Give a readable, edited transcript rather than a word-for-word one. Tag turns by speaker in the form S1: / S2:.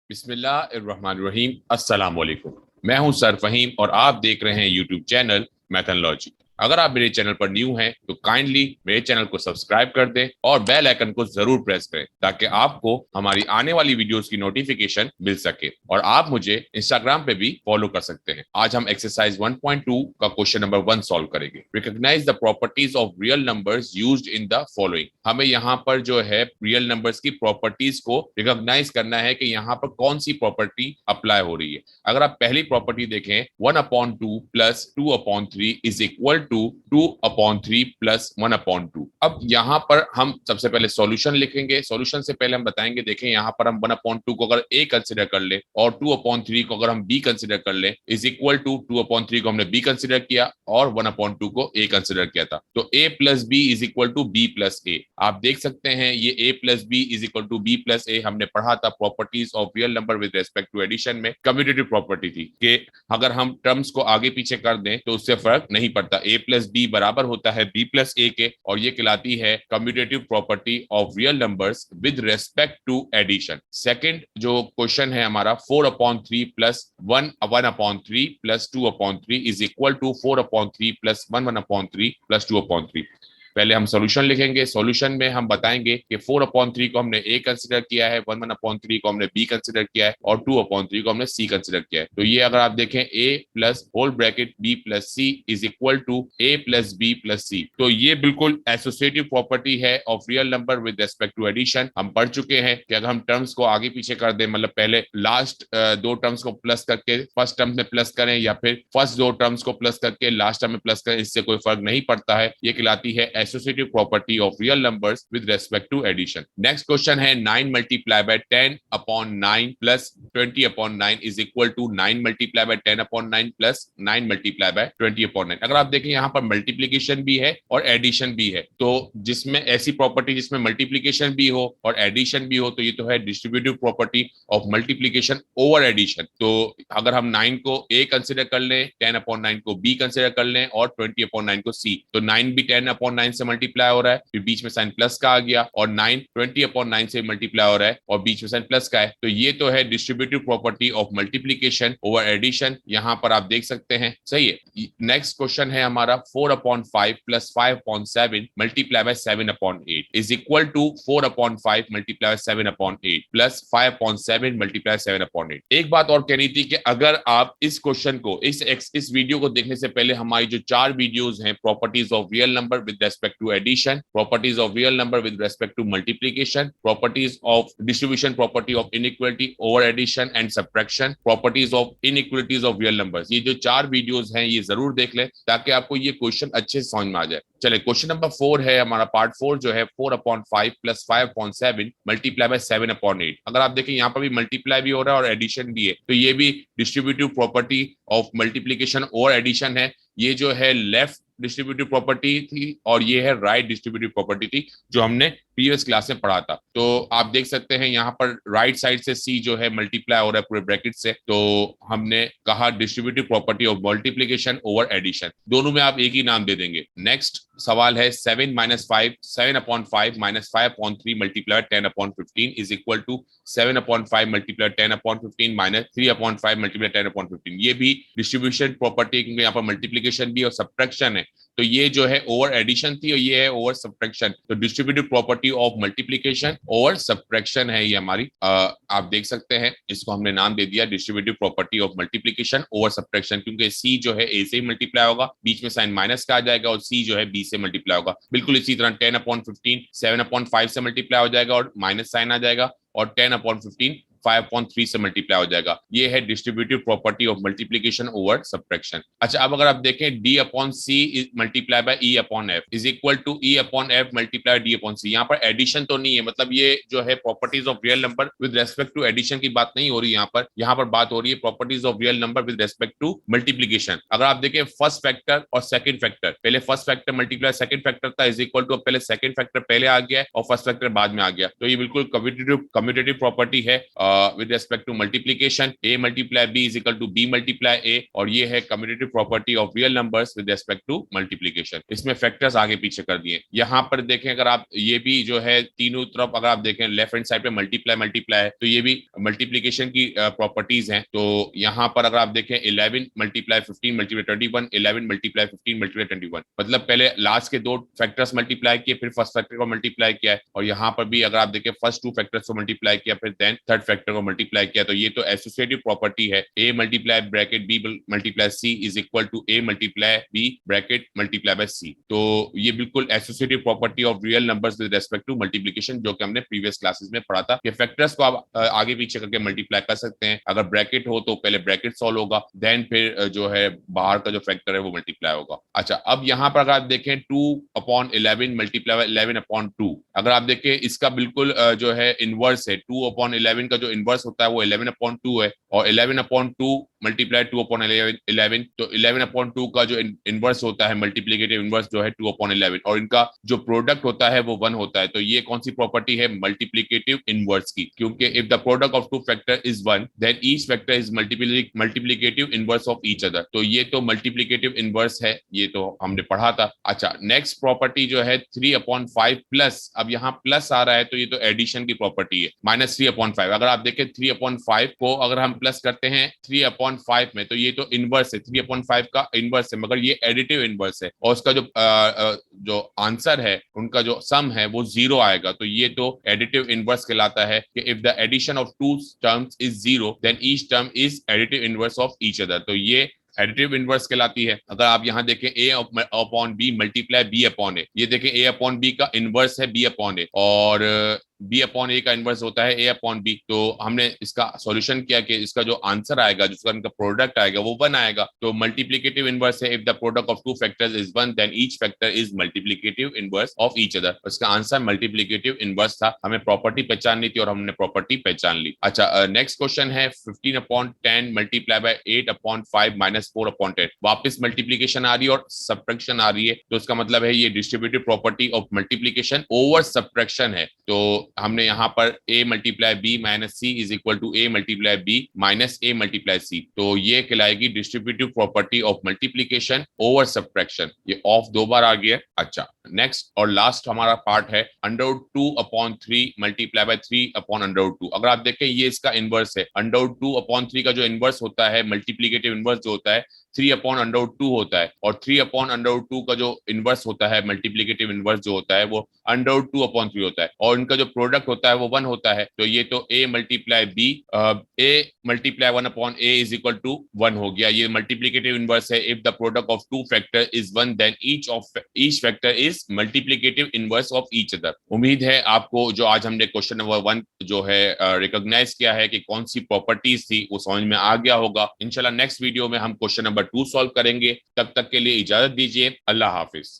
S1: बिस्मिल्लाहिर्रहमानिर्रहीम। अस्सलाम वालेकुम। मैं हूं सर फहीम और आप देख रहे हैं यूट्यूब चैनल मैथनलॉजी। अगर आप मेरे चैनल पर न्यू हैं तो काइंडली मेरे चैनल को सब्सक्राइब कर दें और बेल आइकन को जरूर प्रेस करें ताकि आपको हमारी आने वाली वीडियोस की नोटिफिकेशन मिल सके और आप मुझे इंस्टाग्राम पे भी फॉलो कर सकते हैं। आज हम एक्सरसाइज 1.2 का क्वेश्चन नंबर 1 सॉल्व करेंगे। Recognise the properties of real numbers used in the following. हमें यहाँ पर जो है रियल नंबर्स की प्रॉपर्टीज को रिकॉग्नाइज करना है कि यहाँ पर कौन सी प्रॉपर्टी अप्लाई हो रही है। अगर आप पहली प्रॉपर्टी देखें 1/2 plus 2/3 is equal to 2/3 plus 1/2। अब यहाँ पर हम सबसे पहले सॉल्यूशन लिखेंगे। सॉल्यूशन से पहले हम बताएंगे, देखें यहाँ पर हम 1/2 को अगर ए कंसिडर कर ले और 2/3 को अगर हम बी कंसिडर कर ले इज इक्वल टू 2/3 को हमने बी कंसिडर किया और 1/2 को ए कंसिडर किया था, तो A plus B is equal to B plus A. आप देख सकते हैं ये A plus B is equal to B plus A हमने पढ़ा था properties of real number with respect to addition में। कम्यूटेटिव प्रॉपर्टी थी कि अगर हम टर्म्स को आगे पीछे कर दें तो उससे फर्क नहीं पड़ता, ए प्लस बी बराबर होता है बी प्लस ए के, और ये कहलाती है commutative property of real numbers with respect to addition. Second जो क्वेश्चन है हमारा 4/3 plus 1/3 plus 2/3 is equal to 4/3 plus 1/3 plus 2/3। पहले हम सॉल्यूशन लिखेंगे। सॉल्यूशन में हम बताएंगे कि 4/3 को हमने ए कंसिडर किया है, 1/3 को हमने बी कंसिडर किया है और 2/3 को हमने सी कंसिडर किया है। तो ये अगर आप देखें A plus whole bracket B plus C is equal to A plus B plus C, तो ये बिल्कुल एसोसिएटिव प्रॉपर्टी है of real number with respect to addition. हम पढ़ चुके हैं कि अगर हम टर्म्स को आगे पीछे कर दें, मतलब पहले लास्ट दो टर्म्स को प्लस करके फर्स्ट टर्म में प्लस करें या फिर फर्स्ट दो टर्म्स को प्लस करके लास्ट टर्म में प्लस करें, इससे कोई फर्क नहीं पड़ता है। ये कहलाती है associative property of real numbers with respect to addition. Next question है 9 multiplied by 10/9 plus 20/9 is equal to 9 multiplied by 10/9 plus 9 multiplied by 20/9। अगर आप देखें यहाँ पर मल्टीप्लीकेशन भी है और एडिशन भी है, तो जिसमें ऐसी प्रॉपर्टी जिसमें मल्टीप्लीकेशन भी हो और एडिशन भी हो तो ये तो है distributive property of multiplication over addition. तो अगर हम 9 को ए कंसिडर कर लें, 10/9 को बी कंसिडर कर लें और 20/9 को सी, तो 9 भी 10/9 से मल्टीप्लाई हो रहा है, फिर बीच में साइन प्लस का आ गया, और 9 20/9 से मल्टीप्लाई हो रहा है और बीच में साइन प्लस का है। तो ये तो है distributive property of multiplication over addition, यहां पर आप देख सकते हैं। सही है। नेक्स्ट क्वेश्चन है हमारा 4/5 plus 5/7 multiply by 7/8 is equal to 4/5 multiply by 7/8 plus 5/7 multiply 7/8। एक बात और कहनी थी कि अगर आप इस क्वेश्चन को इस वीडियो को देखने से पहले हमारी जो 4 वीडियोस हैं, properties of real number with respect to addition, properties of real number with respect to multiplication, properties of distribution property of inequality over addition and subtraction, properties of inequalities of real numbers, ये जो 4 videos हैं ये जरूर देख लें ताकि आपको ये क्वेश्चन अच्छे से समझ में आ जाए। चले क्वेश्चन नंबर 4 है हमारा, पार्ट 4 जो है 4/5 प्लस 5/7 मल्टीप्लाई बाय 7/8। अगर आप देखें यहाँ पर भी मल्टीप्लाई भी हो रहा है और एडिशन भी है, तो ये भी डिस्ट्रीब्यूटिव प्रॉपर्टी ऑफ मल्टीप्लीकेशन और एडिशन है। ये जो है लेफ्ट डिस्ट्रीब्यूटिव प्रॉपर्टी थी और ये है राइट डिस्ट्रीब्यूटिव प्रॉपर्टी थी जो हमने प्रीवियस क्लास में पढ़ा था। तो आप देख सकते हैं यहाँ पर राइट साइड से सी जो है मल्टीप्लाई हो रहा है पूरे ब्रैकेट से, तो हमने कहा distributive property of multiplication over addition, दोनों में आप एक ही नाम दे देंगे। नेक्स्ट सवाल है 7/5 minus 5/3 multiply 10/15 is equal to 7/5 multiply 10/15 minus 3/5 multiply 10/15। ये भी डिस्ट्रीब्यूशन प्रॉपर्टी, क्योंकि यहाँ पर मल्टीप्लीकेशन भी और सब्ट्रैक्शन है, तो ये जो है ओवर एडिशन थी और ये है ओवर सब्ट्रैक्शन। तो distributive property of multiplication over subtraction है ये हमारी। आप देख सकते हैं इसको हमने नाम दे दिया distributive property of multiplication over subtraction, क्योंकि सी जो है ए से ही मल्टीप्लाई होगा, बीच में साइन माइनस का आ जाएगा, और सी जो है बी से मल्टीप्लाई होगा। बिल्कुल इसी तरह 10/15 7/5 से मल्टीप्लाई हो जाएगा और माइनस साइन आ जाएगा, और 10/15 5/3 से मल्टीप्लाई हो जाएगा। ये है distributive property of multiplication over subtraction. अच्छा, अब अगर आप देखें D/C multiply by E/F is equal to E/F multiply D/C। यहाँ पर एडिशन तो नहीं है, मतलब ये जो है properties of real number with respect to addition की बात नहीं हो रही यहाँ पर बात हो रही है properties of real number with respect to multiplication. अगर आप देखें फर्स्ट फैक्टर और सेकंड फैक्टर, पहले first factor multiply second factor था इज इक्वल टू, पहले सेकंड फैक्टर पहले आ गया और फर्स्ट फैक्टर बाद में आ गया, तो ये बिल्कुल कम्यूटेटिव प्रॉपर्टी है with respect to multiplication, a multiply b is equal to b multiply a, और ये है commutative property of real numbers with respect to multiplication. इसमें फैक्टर्स आगे पीछे कर दिए। यहाँ पर देखें, अगर आप ये भी जो है तीनों तरफ अगर आप देखें लेफ्ट हैंड साइड पे मल्टीप्लाई मल्टीप्लाई है, तो ये भी मल्टीप्लीकेशन की प्रॉपर्टीज हैं। तो यहाँ पर अगर आप देखें 11 मल्टीप्लाई 15 मल्टीप्लाई 21, 11 मल्टीप्लाई 15 मल्टीप्लाई 21, मतलब पहले लास्ट के दो फैक्टर्स मल्टीप्लाई किए, फिर फर्स्ट फैक्टर को मल्टीप्लाई किया है। और यहाँ पर भी अगर आप देखें फर्स्ट टू फैक्टर्स को मल्टीप्लाई किया, फिर देन थर्ड फैक्टर को मल्टीप्लाई किया। तो ये तो एसोसिएटिव प्रॉपर्टी है, a multiply bracket b multiply c is equal to a multiply b bracket multiply by c। तो ये बिल्कुल associative property of real numbers with respect to multiplication, जो कि हमने प्रीवियस क्लासेस में पढ़ा था कि फैक्टर्स को आप आगे पीछे करके मल्टीप्लाई कर सकते हैं। अगर ब्रैकेट हो तो पहले ब्रैकेट सॉल्व होगा, देन फिर जो है बाहर का जो फैक्टर है वो मल्टीप्लाई होगा। अच्छा, अब यहाँ पर अगर आप देखें 2/11 मल्टीप्लाई बाय 11/2, अगर आप देखें इसका बिल्कुल जो है इनवर्स है। 2/11 का जो इनवर्स होता है वो 11/2 है, और 11/2 मल्टीप्लाई 2/11, तो 11/2 का जो इनवर्स होता है मल्टीप्लिकेटिव इनवर्स जो है 2/11, और इनका जो प्रोडक्ट होता है वो 1 होता है। तो ये कौन सी प्रॉपर्टी है? मल्टीप्लिकेटिव इनवर्स की, क्योंकि if the product of two factor is 1 then each factor is multiplicative inverse of each other. तो ये तो मल्टीप्लिकेटिव इनवर्स है, ये तो हमने पढ़ा था। अच्छा, नेक्स्ट प्रॉपर्टी जो है 3/5 प्लस, अब यहाँ प्लस आ रहा है तो ये तो एडिशन की प्रॉपर्टी है, -3/5। अगर आप देखें 3/5 को अगर हम प्लस करते हैं 3/5 में, तो ये तो इनवर्स है, 3/5 का इनवर्स है, मगर ये एडिटिव इनवर्स है, और उसका जो आंसर है, उनका जो सम है वो 0 आएगा। तो ये तो एडिटिव इनवर्स कहलाता है कि if the addition of two terms is 0 then each term is additive inverse of each other. तो ये एडिटिव इनवर्स कहलाती है। अगर आप यहाँ देखें a upon b multiply b upon a, ये देखें a अपॉन b का इनवर्स है b अपॉन a, और b अपॉन a का इनवर्स होता है a अपॉन b। तो हमने इसका सॉल्यूशन किया कि इसका जो आंसर आएगा, जिसका इनका प्रोडक्ट आएगा वो 1 आएगा। तो मल्टीप्लिकेटिव इनवर्स है, if the product of two factors is 1 then each factor is multiplicative inverse of each other. उसका आंसर मल्टीप्लिकेटिव इनवर्स था। हमें प्रॉपर्टी पहचाननी थी और हमने प्रॉपर्टी पहचान ली। अच्छा, नेक्स्ट क्वेश्चन है 15/10 मल्टीप्लाई बाय 8/5 माइनस 4/10। वापस मल्टीप्लीकेशन आ रही है और सब्ट्रैक्शन आ रही है, तो इसका मतलब है ये distributive property of multiplication over subtraction है। तो हमने यहाँ पर a multiply b minus c is equal to a multiply b minus a multiply c। तो ये कहलाएगी distributive property of multiplication over subtraction. ये ऑफ 2 बार आ गया। अच्छा, नेक्स्ट और लास्ट हमारा पार्ट है √2/3 मल्टीप्लाई बाय 3/√2। अगर आप देखें ये इसका इनवर्स है। √2/3 का जो इनवर्स होता है, मल्टीप्लीकेटिव इनवर्स जो होता है 3/√2 होता है, और 3/√2 का जो इनवर्स होता है, मल्टीप्लिकेटिव इनवर्स जो होता है वो √2/3 होता है, और इनका जो प्रोडक्ट होता है वो 1 होता है। तो ये तो a multiply b, a multiply 1/a is equal to 1 हो गया। ये मल्टीप्लिकेटिव इनवर्स है, if the product of two factor is 1 then each factor is multiplicative inverse of each other. उम्मीद है आपको जो आज हमने क्वेश्चन नंबर 1 जो है रिकॉग्नाइज किया है कि कौन सी प्रॉपर्टीज थी वो समझ में आ गया होगा। इंशाल्लाह नेक्स्ट वीडियो में हम क्वेश्चन नंबर 2 सॉल्व करेंगे। तब तक के लिए इजाजत दीजिए। अल्लाह हाफिज।